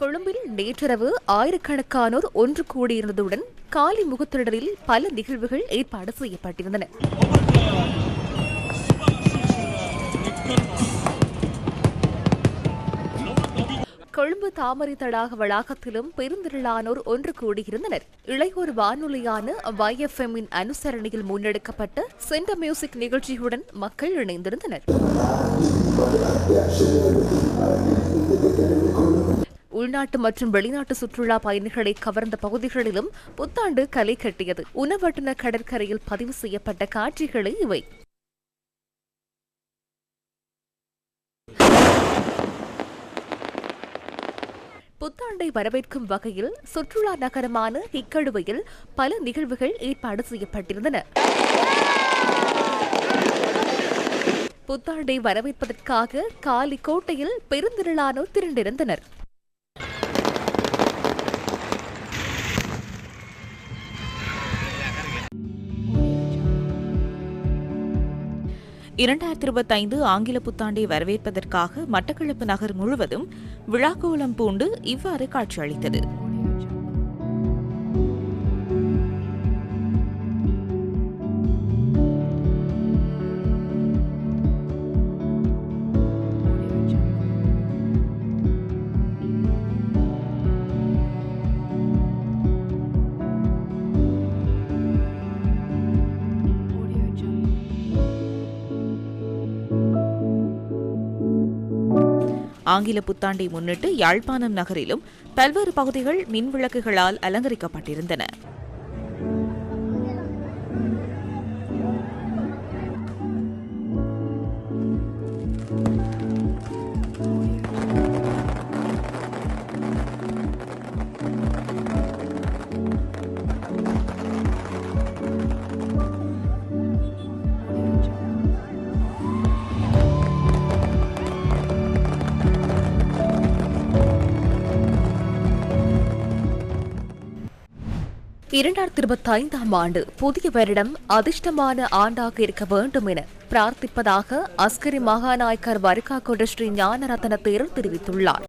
கொழும்பில் நேற்றிரவு ஆயிரக்கணக்கானோர் ஒன்று கூடியிருந்ததுடன் காலி முகத்திடலில் பல நிகழ்வுகள் ஏற்பாடு செய்யப்பட்டிருந்தன. கொழும்பு தாமரை தடாக வளாகத்திலும் பெருந்திரளானோர் ஒன்று கூடியிருந்தனர். இளையோர் வானொலியான YFM-இன் அனுசரணையில் முன்னெடுக்கப்பட்ட சென்ட மியூசிக் நிகழ்ச்சியுடன் மக்கள் இணைந்திருந்தனர். உள்நாட்டு மற்றும் வெளிநாட்டு சுற்றுலா பயணிகளை கவர்ந்த பகுதிகளிலும் புத்தாண்டு களை கட்டியது. உணவட்டுன கடற்கரையில் பதிவு செய்யப்பட்ட காட்சிகளே இவை. புத்தாண்டை வரவேற்கும் வகையில் சுற்றுலா நகரமான ஹிக்கடுவையில் பல நிகழ்வுகள் ஏற்பாடு செய்யப்பட்டிருந்தன. புத்தாண்டை வரவேற்பதற்காக காலி கோட்டையில் பெருந்திரளானோர் திரண்டிருந்தனர். ஆங்கில புத்தாண்டை வரவேற்பதற்காக மட்டக்களப்பு நகர் முழுவதும் விழாக்கோலம் பூண்டு இவ்வாறு காட்சியளித்தது. ஆங்கில புத்தாண்டை முன்னிட்டு யாழ்ப்பாணம் நகரிலும் பல்வேறு பகுதிகள் மின்விளக்குகளால் அலங்கரிக்கப்பட்டிருந்தன. ஆண்டு புதிய வருடம் அதிர்ஷ்டமான ஆண்டாக இருக்க வேண்டும் என பிரார்த்திப்பதாக அஸ்கரி மகாநாயக்கர் வருகாகொட ஸ்ரீ ஞானரத்ன தேரர் தெரிவித்துள்ளார்.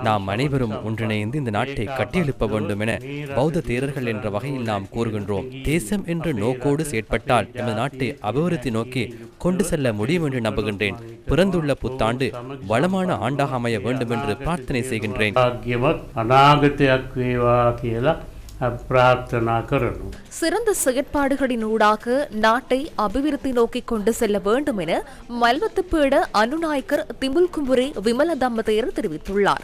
நாம் அனைவரும் ஒன்றிணைந்து இந்த நாட்டை கட்டியெழுப்ப வேண்டும் என பௌத்த தேரர்கள் என்ற வகையில் நாம் கூறுகின்றோம். தேசம் என்ற நோக்கோடு செயற்பட்டால் நமது நாட்டை அபிவிருத்தி நோக்கி கொண்டு செல்ல முடியும் என்று நம்புகின்றேன். பிறந்துள்ள புத்தாண்டு வளமான ஆண்டாக அமைய வேண்டும் என்று பிரார்த்தனை செய்கின்றேன். சிறந்த செயற்பாடுகளினூடாக நாட்டை அபிவிருத்தி நோக்கி கொண்டு செல்ல வேண்டும் என மல்வத்துப்பீட அனுநாயக்கர் திம்புல்கும்புரே விமல தம்பதியர் தெரிவித்துள்ளார்.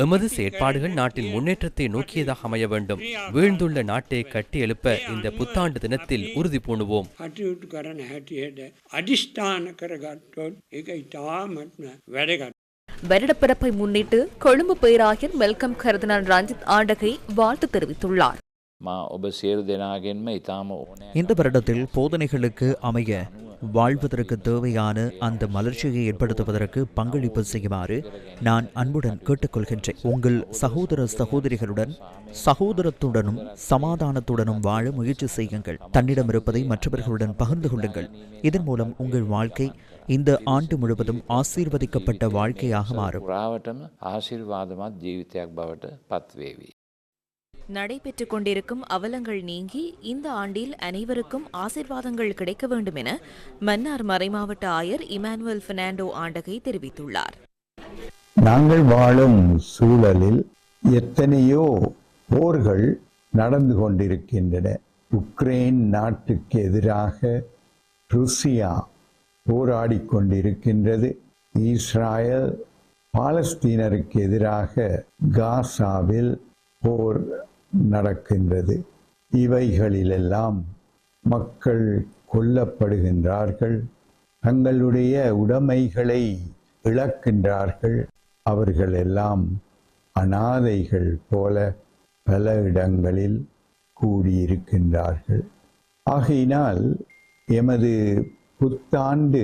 எமது செயற்பாடுகள் நாட்டின் முன்னேற்றத்தை நோக்கியதாக அமைய வேண்டும். வீழ்ந்துள்ள நாட்டை கட்டி எழுப்ப இந்த புத்தாண்டு தினத்தில் உறுதி பூணுவோம். வருடப்பிறப்பை முன்னிட்டு கொழும்பு பேராயர் மெல்கம் கர்தினால் ரஞ்சித் ஆண்டகை வாழ்த்து தெரிவித்துள்ளார். இந்த வருடத்தில் போதனைகளுக்கு அமைய வாழ்வதற்கு தேவையான அந்த மலர்ச்சியை ஏற்படுத்துவதற்கு பங்களிப்பு செய்யுமாறு நான் அன்புடன் கேட்டுக்கொள்கின்றேன். உங்கள் சகோதர சகோதரிகளுடன் சகோதரத்துடனும் சமாதானத்துடனும் வாழ முயற்சி செய்யுங்கள். தன்னிடம் இருப்பதை மற்றவர்களுடன் பகிர்ந்து கொள்ளுங்கள். இதன் மூலம் உங்கள் வாழ்க்கை இந்த ஆண்டு முழுவதும் ஆசீர்வதிக்கப்பட்ட வாழ்க்கையாக மாறும். நடைபெற்றுக் கொண்டிருக்கும் அவலங்கள் நீங்கி இந்த ஆண்டில் அனைவருக்கும் ஆசீர்வாதங்கள் கிடைக்க வேண்டும் என மன்னார் மறைமாவட்ட ஆயர் இமானுவேல் பெர்னாண்டோ ஆண்டகை தெரிவித்துள்ளார். நாங்கள் வாழும் சூழலில் எத்தனையோ போர்கள் நடந்து கொண்டிருக்கின்றன. உக்ரைன் நாட்டுக்கு எதிராக ருசியா போராடி கொண்டிருக்கின்றது. இஸ்ரேல் பாலஸ்தீனருக்கு எதிராக காசாவில் போர் நடக்கின்றது. இவைகளிலெல்லாம் மக்கள் கொல்லப்படுகின்றார்கள், தங்களுடைய உடைமைகளை இழக்கின்றார்கள். அவர்கள் எல்லாம் அனாதைகள் போல பல இடங்களில் கூடியிருக்கின்றார்கள். ஆகையினால் எமது புத்தாண்டு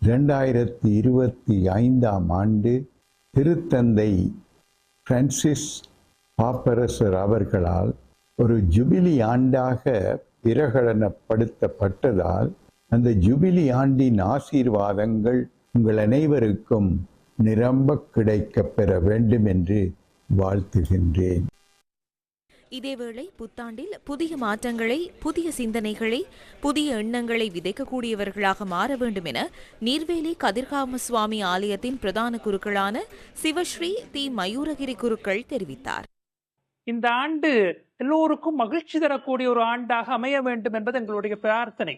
2025 திருத்தந்தை பிரான்சிஸ் பாப்பரசர் அவர்களால் ஒரு ஜூபிலி ஆண்டாக பிரகடனப்படுத்தப்பட்டதால் அந்த ஜூபிலி ஆண்டின் ஆசீர்வாதங்கள் உங்கள் அனைவருக்கும் நிரம்ப கிடைக்கப் பெற வேண்டும் என்று வாழ்த்துகின்றேன். இதேவேளை புத்தாண்டில் புதிய மாற்றங்களை, புதிய சிந்தனைகளை, புதிய எண்ணங்களை விதைக்கக்கூடியவர்களாக மாற வேண்டும் என நீர்வேலி கதிர்காம சுவாமி ஆலயத்தின் பிரதான குருக்களான சிவஸ்ரீ தி மயூரகிரி குருக்கள் தெரிவித்தார். இந்த ஆண்டு எல்லோருக்கும் மகிழ்ச்சி தரக்கூடிய ஒரு ஆண்டாக அமைய வேண்டும் என்பது எங்களுடைய பிரார்த்தனை.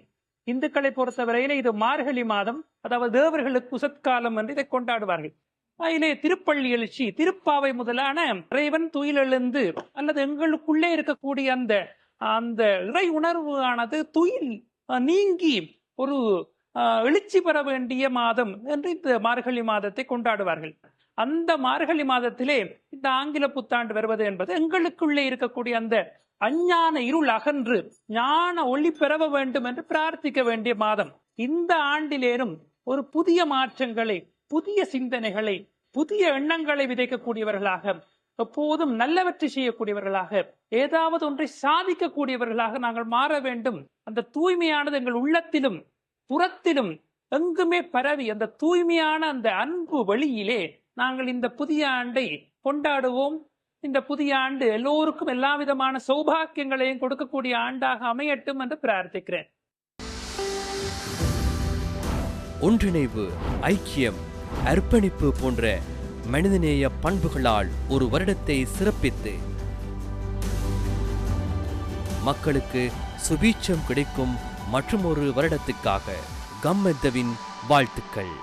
இந்துக்களை பொறுத்தவரையில இது மார்கழி மாதம், அதாவது தேவர்களுக்கு உசத்காலம் என்று இதை கொண்டாடுவார்கள். அதிலே திருப்பள்ளி எழுச்சி, திருப்பாவை முதலான இறைவன் துயிலெழுந்து அல்லது எங்களுக்குள்ளே இருக்கக்கூடிய அந்த இறை உணர்வு ஆனது துயில் நீங்கி ஒரு எழுச்சி பெற வேண்டிய மாதம் என்று இந்த மார்கழி மாதத்தை கொண்டாடுவார்கள். அந்த மார்கழி மாதத்திலே இந்த ஆங்கில புத்தாண்டு வருவது என்பது எங்களுக்குள்ளே இருக்கக்கூடிய அந்த அஞ்ஞான இருள் அகன்று ஞான ஒளி பெற வேண்டும் என்று பிரார்த்திக்க வேண்டிய மாதம். இந்த ஆண்டிலேனும் ஒரு புதிய மாற்றங்களை, புதிய சிந்தனைகளை, புதிய எண்ணங்களை விதைக்கக்கூடியவர்களாக, எப்போதும் நல்லவற்றை செய்யக்கூடியவர்களாக, ஏதாவது ஒன்றை சாதிக்கக்கூடியவர்களாக நாங்கள் மாற வேண்டும். அந்த தூய்மையானது எங்கள் உள்ளத்திலும் புறத்திலும் எங்குமே பரவி அந்த தூய்மையான அந்த அன்பு வழியிலே நாங்கள் இந்த புதிய ஆண்டை கொண்டாடுவோம். இந்த புதிய ஆண்டு எல்லோருக்கும் எல்லா விதமான சௌபாக்கியங்களையும் கொடுக்கக்கூடிய ஆண்டாக அமையட்டும் என்று பிரார்த்திக்கிறேன். ஒன்றிணைவு, ஐக்கியம், அர்ப்பணிப்பு போன்ற மனிதநேய பண்புகளால் ஒரு வருடத்தை சிறப்பித்து மக்களுக்கு சுபீட்சம் கிடைக்கும் மற்றும் ஒரு வருடத்துக்காக கம்மெத்தவின் வாழ்த்துக்கள்.